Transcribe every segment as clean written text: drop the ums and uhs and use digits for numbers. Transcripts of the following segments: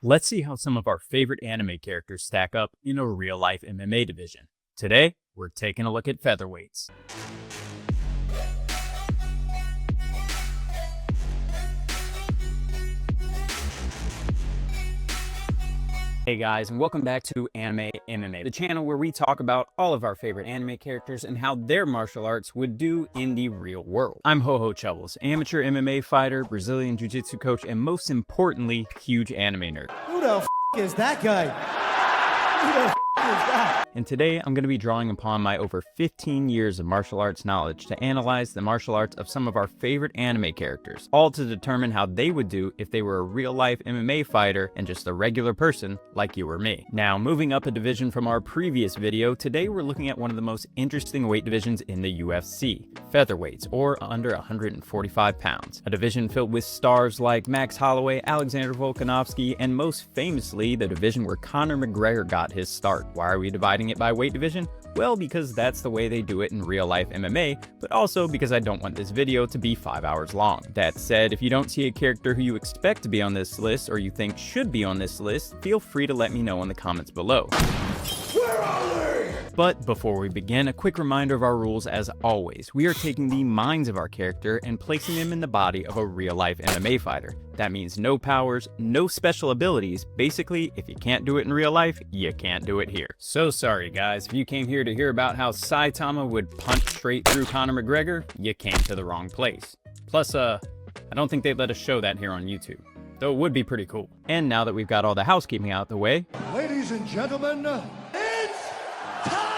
Let's see how some of our favorite anime characters stack up in a real-life MMA division. Today, we're taking a look at featherweights. Hey guys, and welcome back to Anime MMA, the channel where we talk about all of our favorite anime characters and how their martial arts would do in the real world. I'm Ho-Ho Chubbles, amateur MMA fighter, Brazilian jiu-jitsu coach, and most importantly, huge anime nerd. Who the f is that guy? Who the f is that? And today, I'm going to be drawing upon my over 15 years of martial arts knowledge to analyze the martial arts of some of our favorite anime characters, all to determine how they would do if they were a real-life MMA fighter and just a regular person like you or me. Now, moving up a division from our previous video, today we're looking at one of the most interesting weight divisions in the UFC, featherweights, or under 145 pounds. A division filled with stars like Max Holloway, Alexander Volkanovski, and most famously, the division where Conor McGregor got his start. Why are we dividing it by weight division? Well, because that's the way they do it in real life MMA, but also because I don't want this video to be 5 hours long. That said, if you don't see a character who you expect to be on this list or you think should be on this list, feel free to let me know in the comments below. Where are they? But before we begin, a quick reminder of our rules as always. We are taking the minds of our character and placing them in the body of a real-life MMA fighter. That means no powers, no special abilities. Basically, if you can't do it in real life, you can't do it here. So sorry guys, if you came here to hear about how Saitama would punch straight through Conor McGregor, you came to the wrong place. Plus, I don't think they'd let us show that here on YouTube, though it would be pretty cool. And now that we've got all the housekeeping out the way, Ladies and gentlemen, it's time!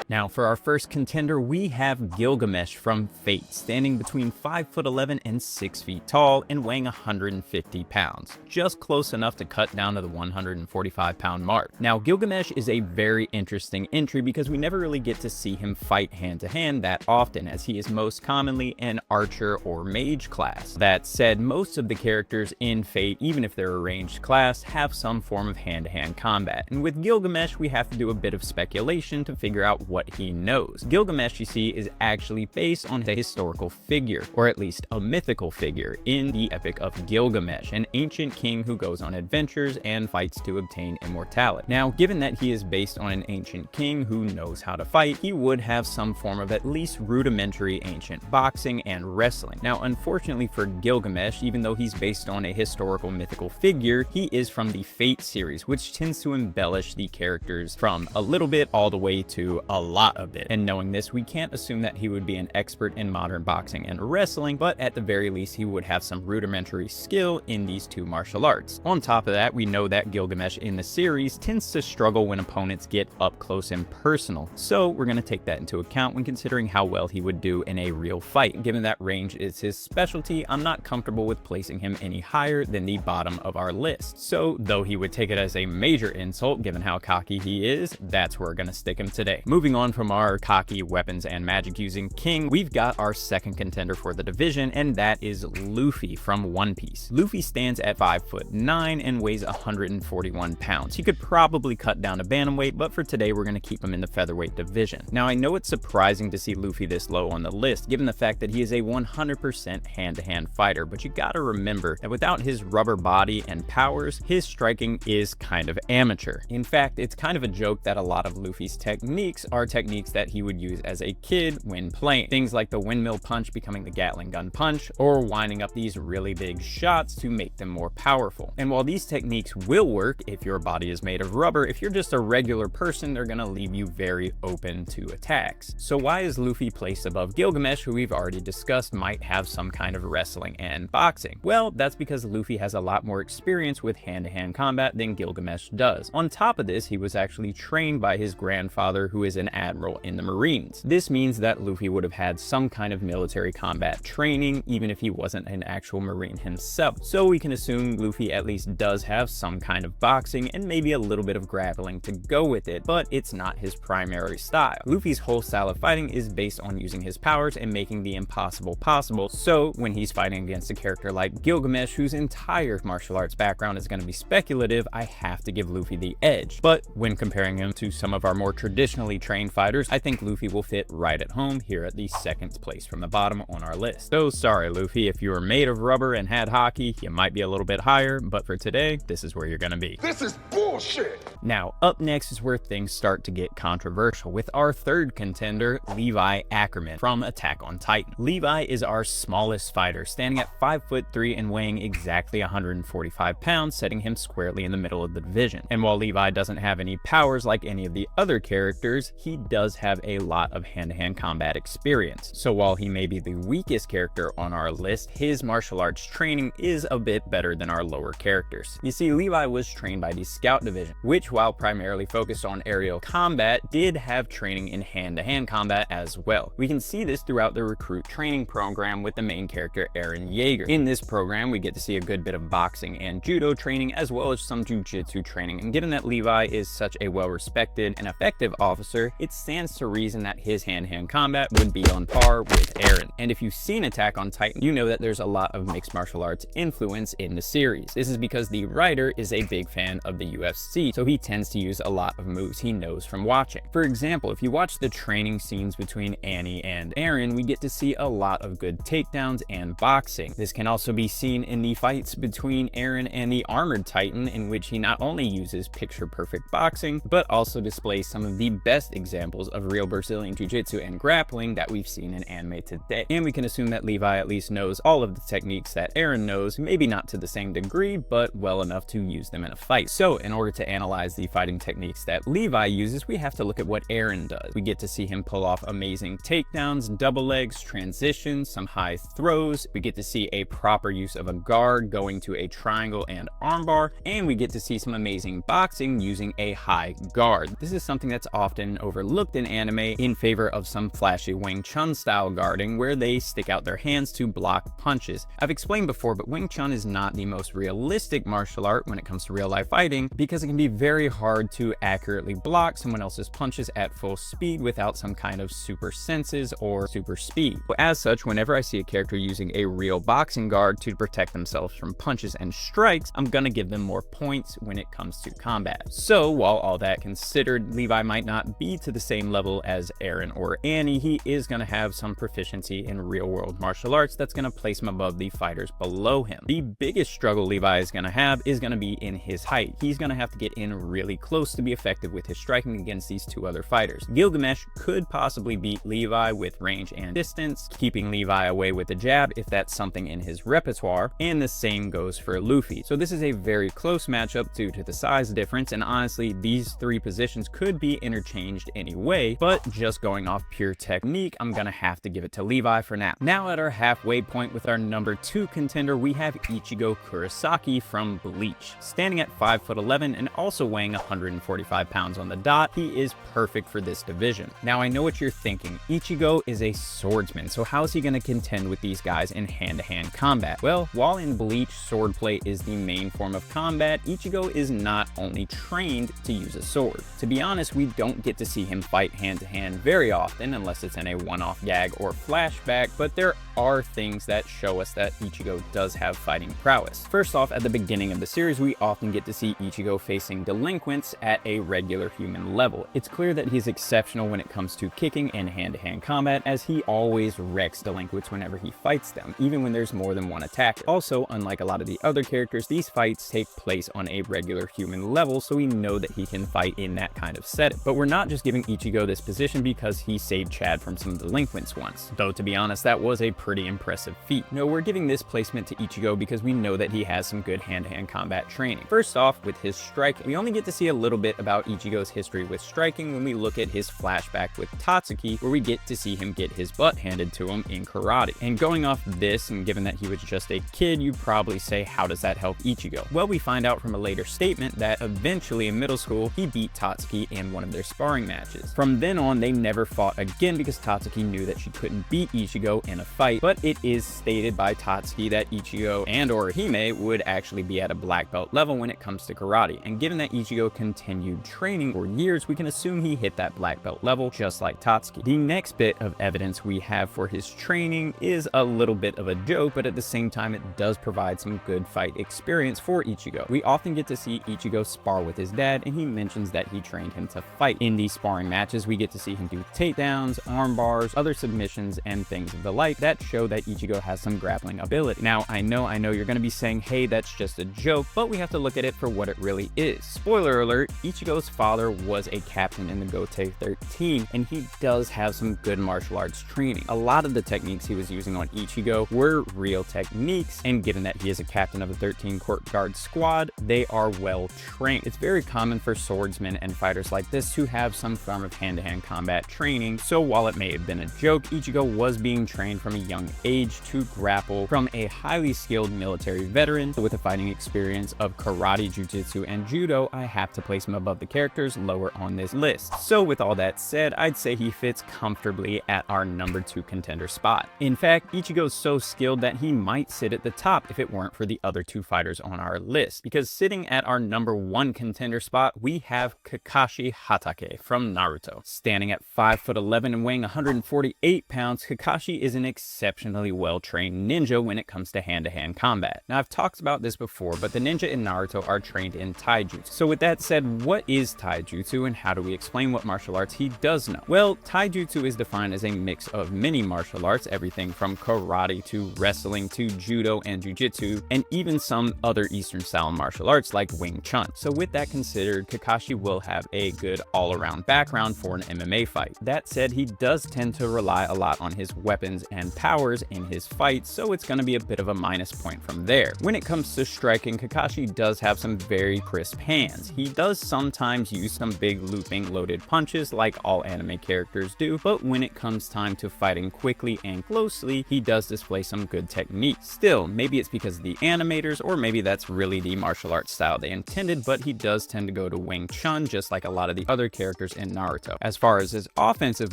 now for our first contender, we have Gilgamesh from Fate, standing between 5'11" and 6 feet tall and weighing 150 pounds, just close enough to cut down to the 145 pound mark. Now, Gilgamesh is a very interesting entry because we never really get to see him fight hand to hand that often, as he is most commonly an archer or mage class. That said, most of the characters in Fate, even if they're a ranged class, have some form of hand-to-hand combat, and with Gilgamesh we have to do a bit of speculation to figure out what he knows. Gilgamesh, you see, is actually based on a historical figure, or at least a mythical figure, in the Epic of Gilgamesh, an ancient king who goes on adventures and fights to obtain immortality. Now, given that he is based on an ancient king who knows how to fight, he would have some form of at least rudimentary ancient boxing and wrestling. Now, unfortunately for Gilgamesh, even though he's based on a historical mythical figure, he is from the Fate series, which tends to embellish the characters from a little bit all the way to a lot of it. And knowing this, we can't assume that he would be an expert in modern boxing and wrestling, but at the very least he would have some rudimentary skill in these two martial arts. On top of that, we know that Gilgamesh in the series tends to struggle when opponents get up close and personal, so we're going to take that into account when considering how well he would do in a real fight. Given that range is his specialty, I'm not comfortable with placing him any higher than the bottom of our list. So though he would take it as a major insult given how cocky he is, that's where we're going to stick him today. Moving on from our cocky weapons and magic using king, we've got our second contender for the division, and that is Luffy from One Piece. Luffy stands at 5'9" and weighs 141 pounds. He could probably cut down to bantamweight, but for today we're going to keep him in the featherweight division. Now, I know it's surprising to see Luffy this low on the list, given the fact that he is a 100% hand-to-hand fighter, but you gotta remember that without his rubber body and powers, his striking is kind of amateur. In fact, it's kind of a joke that a lot of Luffy's techniques are techniques that he would use as a kid when playing. Things like the windmill punch becoming the Gatling gun punch, or winding up these really big shots to make them more powerful. And while these techniques will work if your body is made of rubber, if you're just a regular person, they're gonna leave you very open to attacks. So why is Luffy placed above Gilgamesh, who we've already discussed might have some kind of wrestling and boxing? Well, that's because Luffy has a lot more experience with hand-to-hand combat than Gilgamesh does. On top of this, he was actually trained by his grandfather, who is an admiral in the Marines. This means that Luffy would have had some kind of military combat training, even if he wasn't an actual Marine himself. So we can assume Luffy at least does have some kind of boxing and maybe a little bit of grappling to go with it, but it's not his primary style. Luffy's whole style of fighting is based on using his powers and making the impossible possible. So when he's fighting against a character like Gilgamesh, whose entire martial arts background is going to be speculative, I have to give Luffy the edge. But when comparing him to some of our more traditionally trained trained fighters, I think Luffy will fit right at home here at the second place from the bottom on our list. So sorry Luffy, if you were made of rubber and had hockey, you might be a little bit higher, but for today, this is where you're gonna be. This is bullshit! Now, up next is where things start to get controversial with our third contender, Levi Ackerman from Attack on Titan. Levi is our smallest fighter, standing at 5'3" and weighing exactly 145 pounds, setting him squarely in the middle of the division. And while Levi doesn't have any powers like any of the other characters, he does have a lot of hand-to-hand combat experience. So while he may be the weakest character on our list, his martial arts training is a bit better than our lower characters. You see, Levi was trained by the Scout Division, which while primarily focused on aerial combat, did have training in hand-to-hand combat as well. We can see this throughout the recruit training program with the main character Eren Yeager. In this program, we get to see a good bit of boxing and judo training as well as some jiu-jitsu training, and given that Levi is such a well-respected and effective officer, it stands to reason that his hand-to-hand combat would be on par with Eren. And if you've seen Attack on Titan, you know that there's a lot of mixed martial arts influence in the series. This is because the writer is a big fan of the UFC, so he tends to use a lot of moves he knows from watching. For example, if you watch the training scenes between Annie and Eren, we get to see a lot of good takedowns and boxing. This can also be seen in the fights between Eren and the Armored Titan, in which he not only uses picture-perfect boxing, but also displays some of the best examples of real Brazilian Jiu-Jitsu and grappling that we've seen in anime today. And we can assume that Levi at least knows all of the techniques that Eren knows, maybe not to the same degree, but well enough to use them in a fight. So in order to analyze the fighting techniques that Levi uses, we have to look at what Eren does. We get to see him pull off amazing takedowns, double legs, transitions, some high throws. We get to see a proper use of a guard going to a triangle and armbar, and we get to see some amazing boxing using a high guard. This is something that's often overlooked in anime in favor of some flashy Wing Chun style guarding where they stick out their hands to block punches. I've explained before, but Wing Chun is not the most realistic martial art when it comes to real life fighting because it can be very hard to accurately block someone else's punches at full speed without some kind of super senses or super speed. But as such, whenever I see a character using a real boxing guard to protect themselves from punches and strikes, I'm gonna give them more points when it comes to combat. So while all that considered, Levi might not be to the same level as Eren or Annie, he is gonna have some proficiency in real world martial arts that's gonna place him above the fighters below him. The biggest struggle Levi is gonna have is gonna be in his height. He's gonna have to get in really close to be effective with his striking against these two other fighters. Gilgamesh could possibly beat Levi with range and distance, keeping Levi away with the jab if that's something in his repertoire, and the same goes for Luffy. So this is a very close matchup due to the size difference, and honestly, these three positions could be interchanged anyway, but just going off pure technique, I'm gonna have to give it to Levi for now. Now at our halfway point with our number 2 contender, we have Ichigo Kurosaki from Bleach. Standing at 5'11" and also weighing 145 pounds on the dot, he is perfect for this division. Now I know what you're thinking, Ichigo is a swordsman, so how is he gonna contend with these guys in hand-to-hand combat? Well, while in Bleach, swordplay is the main form of combat, Ichigo is not only trained to use a sword. To be honest, we don't get to see him fight hand-to-hand very often unless it's in a one-off gag or flashback, but there are things that show us that Ichigo does have fighting prowess. First off, at the beginning of the series, we often get to see Ichigo facing delinquents at a regular human level. It's clear that he's exceptional when it comes to kicking and hand-to-hand combat, as he always wrecks delinquents whenever he fights them, even when there's more than one attacker. Also, unlike a lot of the other characters, these fights take place on a regular human level, so we know that he can fight in that kind of setting. But we're not just giving Ichigo this position because he saved Chad from some delinquents once, though to be honest, that was a pretty impressive feat. No, we're giving this placement to Ichigo because we know that he has some good hand-to-hand combat training. First off, with his striking, we only get to see a little bit about Ichigo's history with striking when we look at his flashback with Tatsuki, where we get to see him get his butt handed to him in karate. And going off this, and given that he was just a kid, you'd probably say, how does that help Ichigo? Well, we find out from a later statement that eventually in middle school, he beat Tatsuki in one of their sparring matches. From then on, they never fought again because Tatsuki knew that she couldn't beat Ichigo in a fight, but it is stated by Tatsuki that Ichigo and Orihime would actually be at a black belt level when it comes to karate. And given that Ichigo continued training for years, we can assume he hit that black belt level just like Tatsuki. The next bit of evidence we have for his training is a little bit of a joke, but at the same time, it does provide some good fight experience for Ichigo. We often get to see Ichigo spar with his dad, and he mentions that he trained him to fight. In the sparring sparring matches, we get to see him do takedowns, arm bars, other submissions, and things of the like that show that Ichigo has some grappling ability. Now, I know you're going to be saying, hey, that's just a joke, but we have to look at it for what it really is. Spoiler alert, Ichigo's father was a captain in the Gote 13, and he does have some good martial arts training. A lot of the techniques he was using on Ichigo were real techniques, and given that he is a captain of a 13 court guard squad, they are well trained. It's very common for swordsmen and fighters like this to have some form of hand-to-hand combat training, so while it may have been a joke, Ichigo was being trained from a young age to grapple from a highly skilled military veteran with a fighting experience of karate, jujitsu, and judo. I have to place him above the characters lower on this list. So with all that said, I'd say he fits comfortably at our number 2 contender spot. In fact, Ichigo's so skilled that he might sit at the top if it weren't for the other 2 fighters on our list, because sitting at our number 1 contender spot, we have Kakashi Hatake from Naruto. Standing at 5'11" and weighing 148 pounds, Kakashi is an exceptionally well-trained ninja when it comes to hand-to-hand combat. Now, I've talked about this before, but the ninja in Naruto are trained in taijutsu. So with that said, what is taijutsu and how do we explain what martial arts he does know? Well, taijutsu is defined as a mix of many martial arts, everything from karate to wrestling to judo and jujitsu, and even some other Eastern style martial arts like Wing Chun. So with that considered, Kakashi will have a good all-around background for an MMA fight. That said, he does tend to rely a lot on his weapons and powers in his fights, so it's going to be a bit of a minus point from there. When it comes to striking, Kakashi does have some very crisp hands. He does sometimes use some big looping loaded punches like all anime characters do, but when it comes time to fighting quickly and closely, he does display some good techniques. Still, maybe it's because of the animators, or maybe that's really the martial arts style they intended, but he does tend to go to Wing Chun just like a lot of the other characters in Naruto. As far as his offensive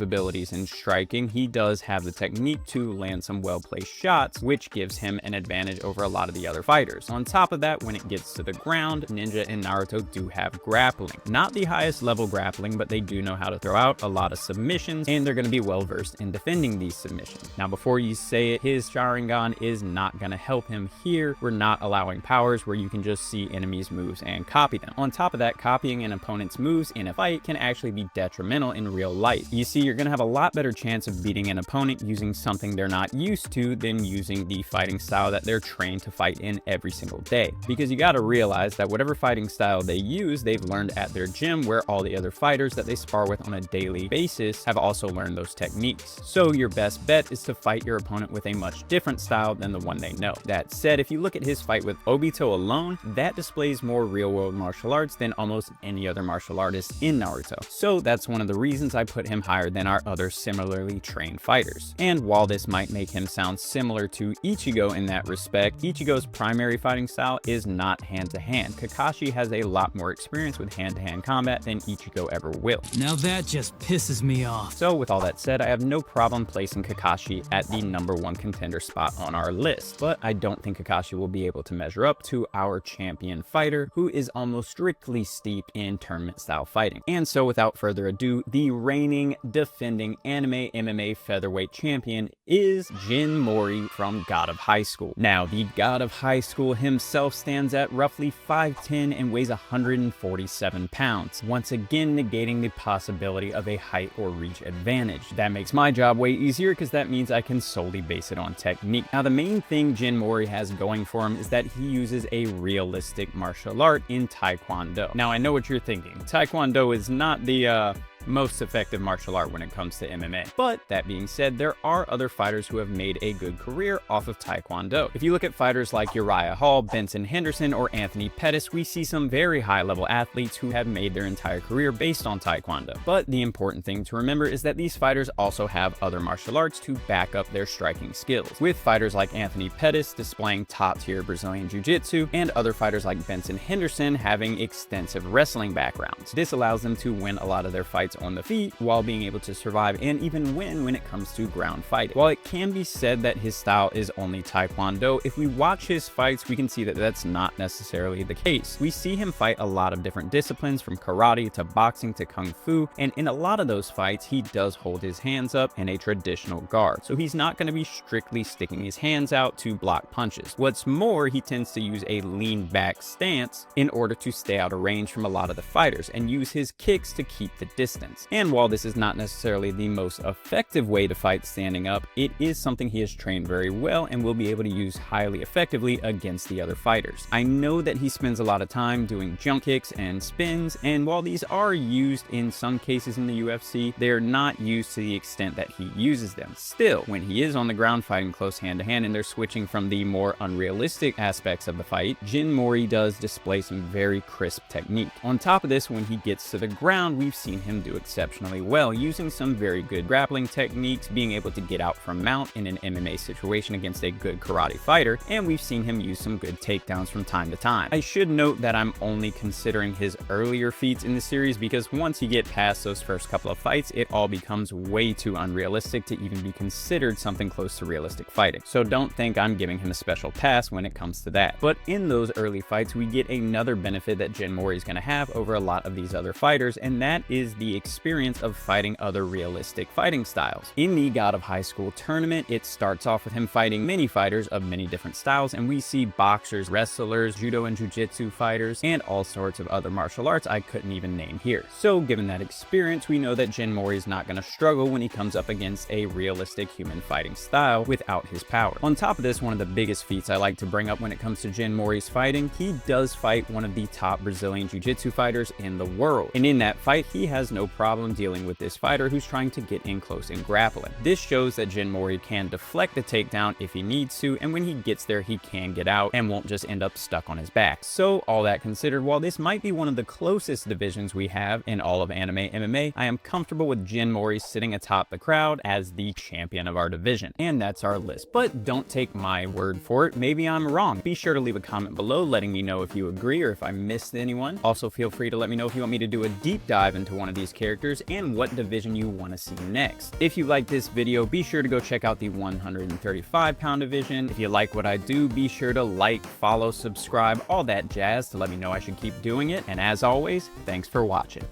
abilities in striking, he does have the technique to land some well-placed shots, which gives him an advantage over a lot of the other fighters. On top of that, when it gets to the ground, ninja in Naruto do have grappling. Not the highest level grappling, but they do know how to throw out a lot of submissions, and they're going to be well versed in defending these submissions. Now, before you say it, his Sharingan is not going to help him here. We're not allowing powers where you can just see enemies' moves and copy them. On top of that, copying an opponent's moves in a fight can actually be detrimental in real life. You see, you're going to have a lot better chance of beating an opponent using something they're not used to than using the fighting style that they're trained to fight in every single day. Because you got to realize that whatever fighting style they use, they've learned at their gym, where all the other fighters that they spar with on a daily basis have also learned those techniques. So your best bet is to fight your opponent with a much different style than the one they know. That said, if you look at his fight with Obito alone, that displays more real-world martial arts than almost any other martial artist in Naruto. So that's one of the reasons I put him higher than our other similarly trained fighters. And while this might make him sound similar to Ichigo in that respect, Ichigo's primary fighting style is not hand-to-hand. Kakashi has a lot more experience with hand-to-hand combat than Ichigo ever will. Now that just pisses me off. So with all that said, I have no problem placing Kakashi at the number 1 contender spot on our list, but I don't think Kakashi will be able to measure up to our champion fighter, who is almost strictly steeped in tournament style fighting. And so without further ado, the reigning, defending anime MMA featherweight champion is Jin Mori from God of High School. Now, the God of High School himself stands at roughly 5'10" and weighs 147 pounds, once again negating the possibility of a height or reach advantage. That makes my job way easier because that means I can solely base it on technique. Now, the main thing Jin Mori has going for him is that he uses a realistic martial art in Taekwondo. Now, I know what you're thinking. Taekwondo is not the most effective martial art when it comes to MMA. But that being said, there are other fighters who have made a good career off of Taekwondo. If you look at fighters like Uriah Hall, Benson Henderson, or Anthony Pettis, we see some very high-level athletes who have made their entire career based on Taekwondo. But the important thing to remember is that these fighters also have other martial arts to back up their striking skills, with fighters like Anthony Pettis displaying top-tier Brazilian Jiu-Jitsu, and other fighters like Benson Henderson having extensive wrestling backgrounds. This allows them to win a lot of their fights on the feet while being able to survive and even win when it comes to ground fighting. While it can be said that his style is only Taekwondo, if we watch his fights, we can see that that's not necessarily the case. We see him fight a lot of different disciplines, from karate to boxing to kung fu, and in a lot of those fights, he does hold his hands up in a traditional guard. So he's not going to be strictly sticking his hands out to block punches. What's more, he tends to use a lean back stance in order to stay out of range from a lot of the fighters and use his kicks to keep the distance. distance. And while this is not necessarily the most effective way to fight standing up, it is something he has trained very well and will be able to use highly effectively against the other fighters. I know that he spends a lot of time doing jump kicks and spins, and while these are used in some cases in the UFC, they're not used to the extent that he uses them. Still, when he is on the ground fighting close hand to hand and they're switching from the more unrealistic aspects of the fight, Jin Mori does display some very crisp technique. On top of this, when he gets to the ground, we've seen him do exceptionally well, using some very good grappling techniques, being able to get out from mount in an MMA situation against a good karate fighter, and we've seen him use some good takedowns from time to time. I should note that I'm only considering his earlier feats in the series because once you get past those first couple of fights, it all becomes way too unrealistic to even be considered something close to realistic fighting. So don't think I'm giving him a special pass when it comes to that. But in those early fights, we get another benefit that Jin Mori is going to have over a lot of these other fighters, and that is the experience of fighting other realistic fighting styles. In the God of High School tournament, it starts off with him fighting many fighters of many different styles, and we see boxers, wrestlers, judo and jiu-jitsu fighters, and all sorts of other martial arts I couldn't even name here. So given that experience, we know that Jin Mori is not going to struggle when he comes up against a realistic human fighting style without his power. On top of this, one of the biggest feats I like to bring up when it comes to Jin Mori's fighting, he does fight one of the top Brazilian jiu-jitsu fighters in the world. And in that fight, he has no problem dealing with this fighter who's trying to get in close and grappling. This shows that Jin Mori can deflect the takedown if he needs to, and when he gets there, he can get out and won't just end up stuck on his back. So all that considered, while this might be one of the closest divisions we have in all of anime MMA, I am comfortable with Jin Mori sitting atop the crowd as the champion of our division. And that's our list. But don't take my word for it. Maybe I'm wrong. Be sure to leave a comment below letting me know if you agree or if I missed anyone. Also, feel free to let me know if you want me to do a deep dive into one of these characters and what division you want to see next. If you like this video, be sure to go check out the 135-pound division. If you like what I do, be sure to like, follow, subscribe, all that jazz to let me know I should keep doing it. And as always, thanks for watching.